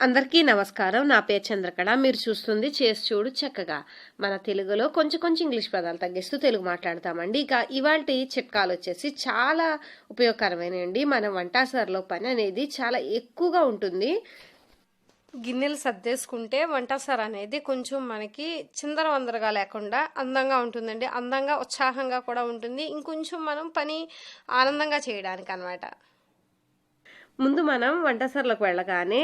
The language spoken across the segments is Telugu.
అందరికీ నమస్కారం. నా పేరు చంద్రకళ. మీరు చూస్తుంది చేసి చూడు చక్కగా. మన తెలుగులో కొంచెం ఇంగ్లీష్ పదాలు తగ్గిస్తూ తెలుగు మాట్లాడతామండి. ఇక ఇవాల్టి చిట్కాలు వచ్చేసి చాలా ఉపయోగకరమైనవి. మన వంటసరలో పని అనేది చాలా ఎక్కువగా ఉంటుంది. గిన్నెలు సర్దేసుకుంటే వంటసర అనేది కొంచెం మనకి చిందరవందరగా లేకుండా అందంగా ఉంటుందండి. అందంగా ఉత్సాహంగా కూడా ఉంటుంది. ఇంకొంచెం మనం పని ఆనందంగా చేయడానికి అనమాట. ముందు మనం వంటసరలకు వెళ్ళగానే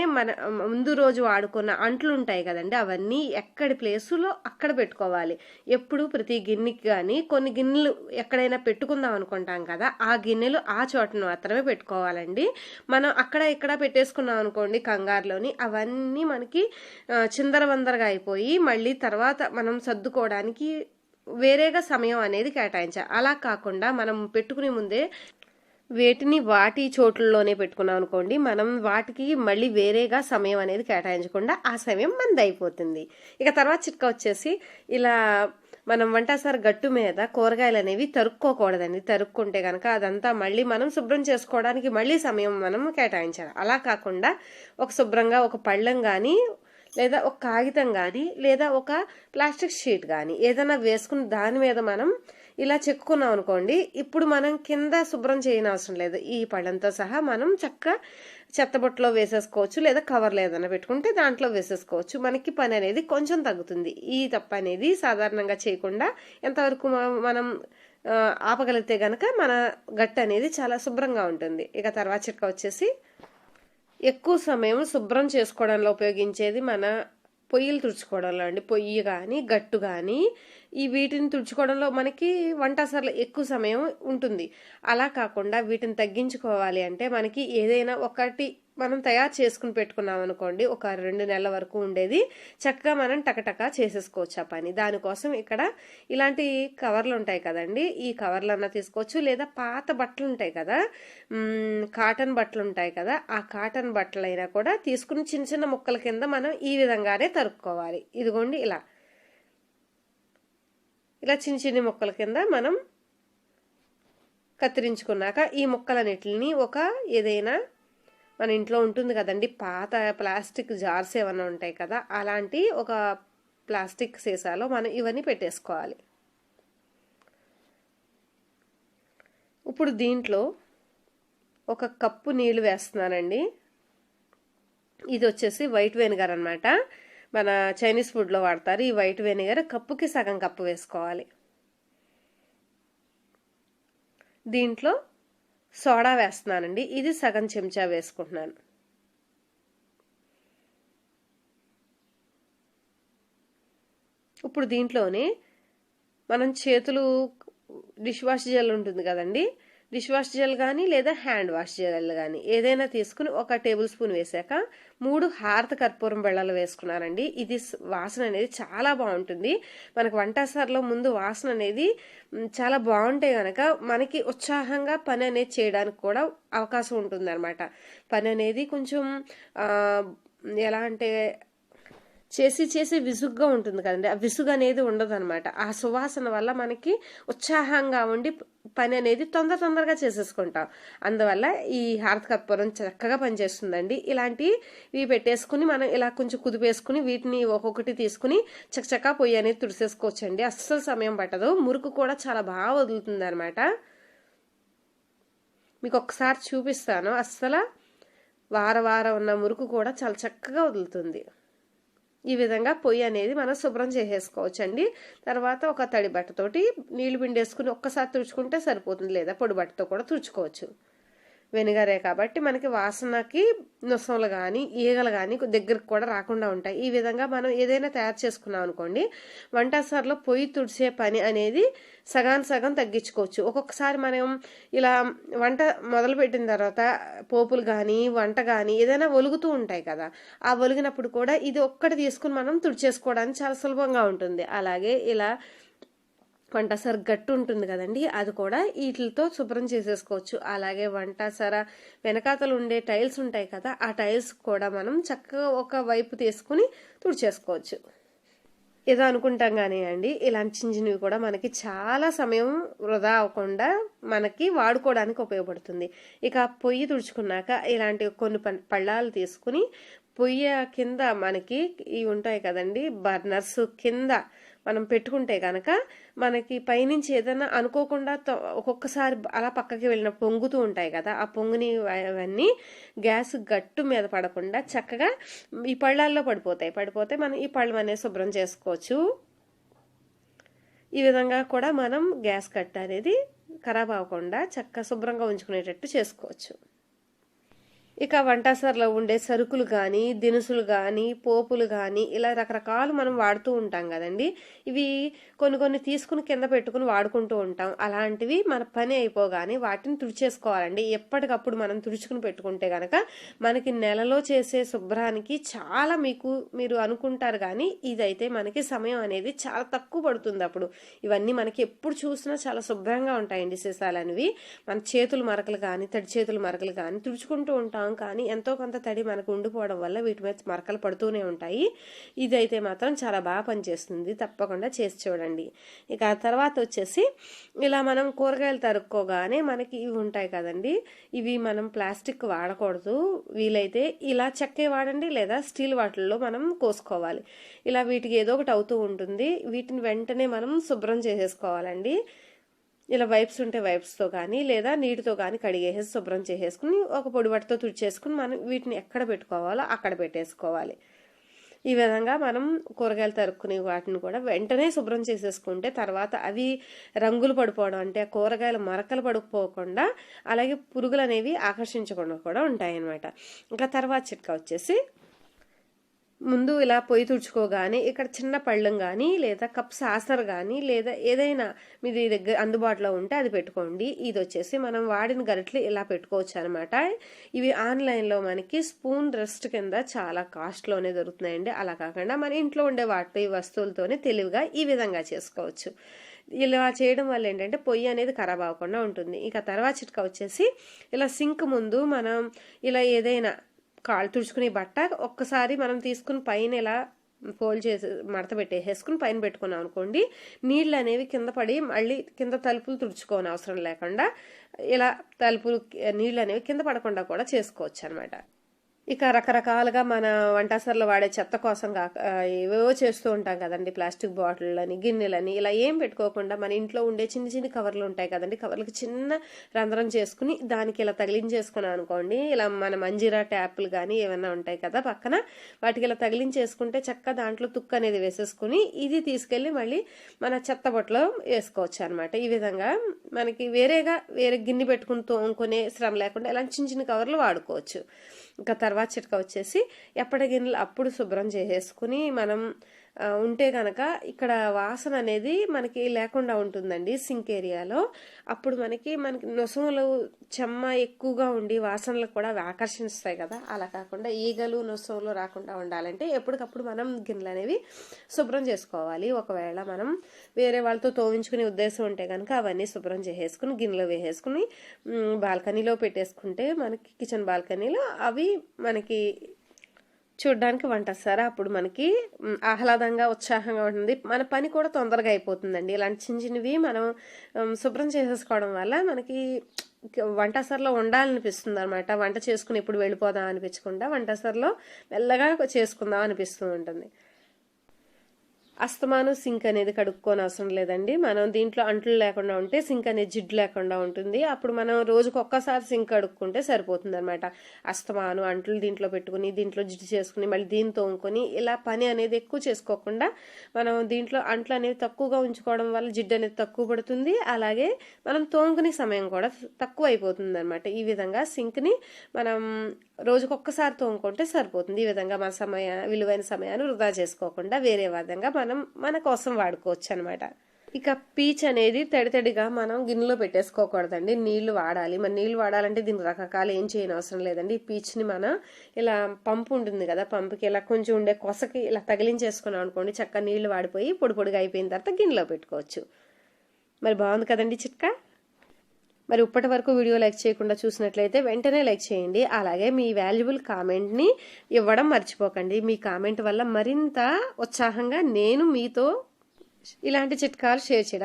ముందు రోజు వాడుకున్న అంట్లు ఉంటాయి కదండి, అవన్నీ ఎక్కడి ప్లేసులో అక్కడ పెట్టుకోవాలి. ఎప్పుడు ప్రతి గిన్నెకి కానీ కొన్ని గిన్నెలు ఎక్కడైనా పెట్టుకుందాం అనుకుంటాం కదా, ఆ గిన్నెలు ఆ చోటను మాత్రమే పెట్టుకోవాలండి. మనం అక్కడ ఇక్కడ పెట్టేసుకున్నాం అనుకోండి కంగారులోని, అవన్నీ మనకి చిందరవందరగా అయిపోయి మళ్ళీ తర్వాత మనం సర్దుకోవడానికి వేరేగా సమయం అనేది కేటాయించాలి. అలా కాకుండా మనం పెట్టుకునే ముందే వేటిని వాటి చోట్లలోనే పెట్టుకున్నాం అనుకోండి, మనం వాటికి మళ్ళీ వేరేగా సమయం అనేది కేటాయించకుండా ఆ సమయం మనది అయిపోతుంది. ఇక తర్వాత చిట్కా వచ్చేసి, ఇలా మనం వంటసారి గట్టు మీద కూరగాయలు అనేవి తరుక్కోకూడదండి. తరుక్కుంటే కనుక అదంతా మళ్ళీ మనం శుభ్రం చేసుకోవడానికి మళ్ళీ సమయం మనం కేటాయించాలి. అలా కాకుండా ఒక శుభ్రంగా ఒక పళ్ళెం కానీ, లేదా ఒక కాగితం కానీ, లేదా ఒక ప్లాస్టిక్ షీట్ కానీ ఏదైనా వేసుకుని దాని మీద మనం ఇలా చెక్కున్నాం అనుకోండి, ఇప్పుడు మనం కింద శుభ్రం చేయని అవసరం లేదు. ఈ పళ్ళంతో సహా మనం చక్కగా చెత్తబుట్టలో వేసేసుకోవచ్చు, లేదా కవర్లో ఏదైనా పెట్టుకుంటే దాంట్లో వేసేసుకోవచ్చు. మనకి పని అనేది కొంచెం తగ్గుతుంది. ఈ తప్పు అనేది సాధారణంగా చేయకుండా ఎంతవరకు మనం ఆపగలిగితే గనక మన గట్టు అనేది చాలా శుభ్రంగా ఉంటుంది. ఇక తర్వాత చిట్కా వచ్చేసి, ఎక్కువ సమయం శుభ్రం చేసుకోవడంలో ఉపయోగించేది మన పొయ్యిలు తుడుచుకోవడంలో అండి. పొయ్యి కానీ గట్టు కానీ వీటిని తుడుచుకోవడంలో మనకి వంటసరలో ఎక్కువ సమయం ఉంటుంది. అలా కాకుండా వీటిని తగ్గించుకోవాలి అంటే మనకి ఏదైనా ఒకటి మనం తయారు చేసుకుని పెట్టుకున్నాం అనుకోండి, ఒక 2 నెలల వరకు ఉండేది చక్కగా మనం టకటకా చేసేసుకోవచ్చు ఆ పని. దానికోసం ఇక్కడ ఇలాంటి కవర్లు ఉంటాయి కదండి, ఈ కవర్లు అన్నా తీసుకోవచ్చు, లేదా పాత బట్టలు ఉంటాయి కదా, కాటన్ బట్టలు ఉంటాయి కదా, ఆ కాటన్ బట్టలు అయినా కూడా తీసుకుని చిన్న చిన్న ముక్కల కింద మనం ఈ విధంగానే తరుక్కోవాలి. ఇదిగోండి ఇలా చిన్న ముక్కల కింద మనం కత్తిరించుకున్నాక ఈ ముక్కలన్నిటిని ఒక ఏదైనా మన ఇంట్లో ఉంటుంది కదండి, పాత ప్లాస్టిక్ జార్స్ ఏమైనా ఉంటాయి కదా, అలాంటి ఒక ప్లాస్టిక్ సీసాలో మనం ఇవన్నీ పెట్టేసుకోవాలి. ఇప్పుడు దీంట్లో 1 కప్పు నీళ్లు వేస్తున్నానండి. ఇది వచ్చేసి వైట్ వెనిగర్ అనమాట. మన చైనీస్ ఫుడ్లో వాడతారు ఈ వైట్ వెనిగర్. కప్పుకి సగం కప్పు వేసుకోవాలి. దీంట్లో సోడా వేస్తున్నానండి. ఇది సగం చెంచా వేసుకుంటున్నాను. ఇప్పుడు దీంట్లోనే మనం చేతులు డిష్ వాష్ జెల్ ఉంటుంది కదండి, డిష్ వాష్ జెల్ కానీ లేదా హ్యాండ్ వాష్ జెల్ కానీ ఏదైనా తీసుకుని 1 టేబుల్ స్పూన్ వేసాక 3 హారత కర్పూరం బెళ్ళలు వేసుకున్నానండి. ఇది వాసన అనేది చాలా బాగుంటుంది. మనకు వంటసరలో ముందు వాసన అనేది చాలా బాగుంటే కనుక మనకి ఉత్సాహంగా పని అనేది చేయడానికి కూడా అవకాశం ఉంటుంది అనమాట. పని అనేది కొంచెం ఎలా అంటే చేసి విసుగ్గా ఉంటుంది కదండి, ఆ విసుగు అనేది ఉండదు అనమాట. ఆ సువాసన వల్ల మనకి ఉత్సాహంగా ఉండి పని అనేది తొందరగా చేసేసుకుంటాం. అందువల్ల ఈ హారత కర్పూరం చక్కగా పనిచేస్తుందండి. ఇలాంటివి పెట్టేసుకుని మనం ఇలా కొంచెం కుదిపేసుకుని వీటిని ఒక్కొక్కటి తీసుకుని చక్కచక్క పొయ్యి అనేది తుడిసేసుకోవచ్చండి. అస్సలు సమయం పట్టదు. మురుకు కూడా చాలా బాగా వదులుతుంది అనమాట. మీకు ఒకసారి చూపిస్తాను. అస్సలు వారం ఉన్న మురుకు కూడా చాలా చక్కగా వదులుతుంది. ఈ విధంగా పొయ్యి అనేది మనం శుభ్రం చేసేసుకోవచ్చు అండి. తర్వాత ఒక తడి బట్టతోటి నీళ్లు పిండేసుకుని ఒక్కసారి తుడుచుకుంటే సరిపోతుంది, లేదా పొడి బట్టతో కూడా తుడుచుకోవచ్చు. వెనిగరే కాబట్టి మనకి వాసనకి నొసలు కానీ ఈగలు కానీ దగ్గరికి కూడా రాకుండా ఉంటాయి. ఈ విధంగా మనం ఏదైనా తయారు చేసుకున్నాం అనుకోండి, వంటసరలో పొయ్యి తుడిచే పని అనేది సగం తగ్గించుకోవచ్చు. ఒక్కొక్కసారి మనం ఇలా వంట మొదలుపెట్టిన తర్వాత పోపులు కానీ వంట కానీ ఏదైనా ఒలుగుతూ ఉంటాయి కదా, ఆ ఒలిగినప్పుడు కూడా ఇది ఒక్కటి తీసుకుని మనం తుడిచేసుకోవడానికి చాలా సులభంగా ఉంటుంది. అలాగే ఇలా వంటసర గట్టు ఉంటుంది కదండి, అది కూడా వీటితో శుభ్రం చేసేసుకోవచ్చు. అలాగే వంటసర వెనకాతలు ఉండే టైల్స్ ఉంటాయి కదా, ఆ టైల్స్ కూడా మనం చక్కగా ఒక వైపు తీసుకుని తుడిచేసుకోవచ్చు. ఏదో అనుకుంటాం కానీ అండి, ఇలాంటి చిన్న చిన్నవి కూడా మనకి చాలా సమయం వృధా అవ్వకుండా మనకి వాడుకోవడానికి ఉపయోగపడుతుంది. ఇక పొయ్యి తుడుచుకున్నాక ఇలాంటి కొన్ని పళ్ళాలు తీసుకుని పొయ్యి కింద మనకి ఇవి ఉంటాయి కదండి, బర్నర్స్ కింద మనం పెట్టుకుంటే కనుక మనకి పైనుంచి ఏదైనా అనుకోకుండా ఒక్కొక్కసారి అలా పక్కకి వెళ్ళిన పొంగుతూ ఉంటాయి కదా, ఆ పొంగుని అవన్నీ గ్యాస్ గట్టు మీద పడకుండా చక్కగా ఈ పళ్ళాల్లో పడిపోతే మనం ఈ పళ్ళు అనేది శుభ్రం చేసుకోవచ్చు. ఈ విధంగా కూడా మనం గ్యాస్ కట్ట అనేది ఖరాబ్ అవ్వకుండా చక్కగా శుభ్రంగా ఉంచుకునేటట్టు చేసుకోవచ్చు. ఇక వంటసరలో ఉండే సరుకులు కానీ, దినుసులు కానీ, పోపులు కానీ ఇలా రకరకాలు మనం వాడుతూ ఉంటాం కదండి. ఇవి కొన్ని తీసుకుని కింద పెట్టుకుని వాడుకుంటూ ఉంటాం. అలాంటివి మన పని అయిపోగానే వాటిని తుడిచేసుకోవాలండి. ఎప్పటికప్పుడు మనం తుడుచుకుని పెట్టుకుంటే కనుక మనకి నెలలో చేసే శుభ్రానికి చాలా మీరు అనుకుంటారు కానీ ఇదైతే మనకి సమయం అనేది చాలా తక్కువ పడుతుంది. అప్పుడు ఇవన్నీ మనకి ఎప్పుడు చూసినా చాలా శుభ్రంగా ఉంటాయండి సీసాలు అనేవి. మన చేతుల మరకలు కానీ, తడి చేతుల మరకలు కానీ తుడుచుకుంటూ ఉంటాం, కానీ ఎంతో కొంత తడి మనకు ఉండిపోవడం వల్ల వీటి మీద మరకలు పడుతూనే ఉంటాయి. ఇదైతే మాత్రం చాలా బాగా పనిచేస్తుంది, తప్పకుండా చేసి చూడండి. ఇక ఆ తర్వాత వచ్చేసి ఇలా మనం కూరగాయలు తరుక్కోగానే మనకి ఇవి ఉంటాయి కదండి, ఇవి మనం ప్లాస్టిక్ వాడకూడదు. వీలైతే ఇలా చెక్కే వాడండి, లేదా స్టీల్ వాటిల్లో మనం కోసుకోవాలి. ఇలా వీటికి ఏదో ఒకటి అవుతూ ఉంటుంది. వీటిని వెంటనే మనం శుభ్రం చేసేసుకోవాలండి. ఇలా వైప్స్ ఉంటే వైప్స్తో కానీ, లేదా నీటితో కానీ కడిగేసి శుభ్రం చేసేసుకుని ఒక పొడి బట్టతో తుడిచేసుకుని మనం వీటిని ఎక్కడ పెట్టుకోవాలో అక్కడ పెట్టేసుకోవాలి. ఈ విధంగా మనం కూరగాయలు తరుక్కునే వాటిని కూడా వెంటనే శుభ్రం చేసేసుకుంటే తర్వాత అవి రంగులు పడిపోవడం, అంటే కూరగాయలు మరకలు పడిపోకుండా అలాగే పురుగులు అనేవి ఆకర్షించకుండా కూడా ఉంటాయన్నమాట. ఇంకా తర్వాత చిట్కా వచ్చేసి ముందు ఇలా పొయ్యి తుడుచుకోగానే ఇక్కడ చిన్న పళ్ళెం కానీ, లేదా కప్ సాసర్ కానీ, లేదా ఏదైనా మీ దగ్గర అందుబాటులో ఉంటే అది పెట్టుకోండి. ఇది వచ్చేసి మనం వాడిన గరిటెలు ఇలా పెట్టుకోవచ్చు అనమాట. ఇవి ఆన్లైన్లో మనకి స్పూన్ రెస్ట్ కింద చాలా కాస్ట్లోనే దొరుకుతున్నాయండి. అలా కాకుండా మన ఇంట్లో ఉండే వస్తువులతోనే తెలివిగా ఈ విధంగా చేసుకోవచ్చు. ఇలా చేయడం వల్ల ఏంటంటే పొయ్యి అనేది ఖరాబ్ అవ్వకుండా ఉంటుంది. ఇక తర్వాత చిట్కా వచ్చేసి ఇలా సింక్ ముందు మనం ఇలా ఏదైనా కాళ్ళు తుడుచుకునే బట్ట ఒక్కసారి మనం తీసుకుని పైన ఇలా ఫోల్డ్ చేసి మడత పెట్టేసుకుని పైన పెట్టుకున్నాం అనుకోండి, నీళ్ళు అనేవి కింద పడి మళ్ళీ కింద తలుపులు తుడుచుకోని అవసరం లేకుండా ఇలా నీళ్ళు అనేవి కింద పడకుండా కూడా చేసుకోవచ్చు అనమాట. ఇక రకరకాలుగా మన వంటసరలో వాడే చెత్త కోసం ఏవేవో చేస్తూ ఉంటాం కదండి, ప్లాస్టిక్ బాటిళ్ళని, గిన్నెలని, ఇలా ఏం పెట్టుకోకుండా మన ఇంట్లో ఉండే చిన్న చిన్న కవర్లు ఉంటాయి కదండి, కవర్లకు చిన్న రంధ్రం చేసుకుని దానికి ఇలా తగిలించేసుకున్నాం అనుకోండి, ఇలా మన మంజీరా ట్యాప్లు కానీ ఏమైనా ఉంటాయి కదా పక్కన, వాటికి ఇలా తగిలించేసుకుంటే చక్కగా దాంట్లో తుక్కు అనేది వేసేసుకుని ఇది తీసుకెళ్ళి మళ్ళీ మన చెత్త బొట్టలో వేసుకోవచ్చు అనమాట. ఈ విధంగా మనకి వేరే గిన్నె పెట్టుకుని తోముకునే శ్రమ లేకుండా ఇలాంటి చిన్న చిన్న కవర్లు వాడుకోవచ్చు. ఇంకా తర్వాత చిట్కా వచ్చేసి ఎప్పటి గిన్నెలు అప్పుడు శుభ్రం చేసేసుకుని మనం ఉంటే కనుక ఇక్కడ వాసన అనేది మనకి లేకుండా ఉంటుందండి సింక్ ఏరియాలో. అప్పుడు మనకి నొసములు చెమ్మ ఎక్కువగా ఉండి వాసనలు కూడా ఆకర్షిస్తాయి కదా, అలా కాకుండా ఈగలు నొసములు రాకుండా ఉండాలంటే ఎప్పటికప్పుడు మనం గిన్నెలు అనేవి శుభ్రం చేసుకోవాలి. ఒకవేళ మనం వేరే వాళ్ళతో తోవించుకునే ఉద్దేశం ఉంటే కనుక అవన్నీ శుభ్రం చేసేసుకుని గిన్నెలో వేసేసుకుని బాల్కనీలో పెట్టేసుకుంటే మనకి కిచెన్ బాల్కనీలో అవి మనకి చూడ్డానికి వంటసారా అప్పుడు మనకి ఆహ్లాదంగా ఉత్సాహంగా ఉంటుంది. మన పని కూడా తొందరగా అయిపోతుందండి. ఇలాంటి చిన్న చిన్నవి మనం శుభ్రం చేసేసుకోవడం వల్ల మనకి వంటసరలో ఉండాలనిపిస్తుంది అనమాట. వంట చేసుకుని ఎప్పుడు వెళ్ళిపోదాం అనిపించకుండా వంటసరలో మెల్లగా చేసుకుందాం అనిపిస్తూ ఉంటుంది. అస్తమానం సింక్ అనేది కడుక్కోని అవసరం లేదండి. మనం దీంట్లో అంట్లు లేకుండా ఉంటే సింక్ అనేది జిడ్డు లేకుండా ఉంటుంది. అప్పుడు మనం రోజుకు ఒక్కసారి సింక్ కడుక్కుంటే సరిపోతుంది అనమాట. అస్తమానం అంట్లు దీంట్లో పెట్టుకుని దీంట్లో జిడ్డు చేసుకుని మళ్ళీ దీన్ని తోముకొని ఇలా పని అనేది ఎక్కువ చేసుకోకుండా మనం దీంట్లో అంట్లు అనేవి తక్కువగా ఉంచుకోవడం వల్ల జిడ్డు అనేది తక్కువ పడుతుంది. అలాగే మనం తోముకునే సమయం కూడా తక్కువ అయిపోతుంది అనమాట. ఈ విధంగా సింక్ని మనం రోజుకొక్కసారి తోముకుంటే సరిపోతుంది. ఈ విధంగా మన విలువైన సమయాన్ని వృధా చేసుకోకుండా వేరే విధంగా మనం మన కోసం వాడుకోవచ్చు అనమాట. ఇక పీచ్ అనేది తడిగా మనం గిన్నెలో పెట్టేసుకోకూడదండి, నీళ్లు వాడాలి. మన నీళ్లు వాడాలంటే దీనికి రకరకాలు ఏం చేయని అవసరం లేదండి. ఈ పీచ్ని మనం ఇలా పంపు ఉంటుంది కదా, పంపుకి ఇలా కొంచెం ఉండే కొసకి ఇలా తగిలించేసుకున్నాం అనుకోండి, చక్కగా నీళ్లు వాడిపోయి పొడిగా అయిపోయిన తర్వాత గిన్నెలో పెట్టుకోవచ్చు. మరి బాగుంది కదండి చిట్కా. మరి ఇప్పటి వరకు వీడియో లైక్ చేయకుండా చూసినట్లయితే వెంటనే లైక్ చేయండి. అలాగే మీ వాల్యుబుల్ కామెంట్ని ఇవ్వడం మర్చిపోకండి. మీ కామెంట్ వల్ల మరింత ఉత్సాహంగా నేను మీతో ఇలాంటి చిట్కాలు షేర్ చేయడం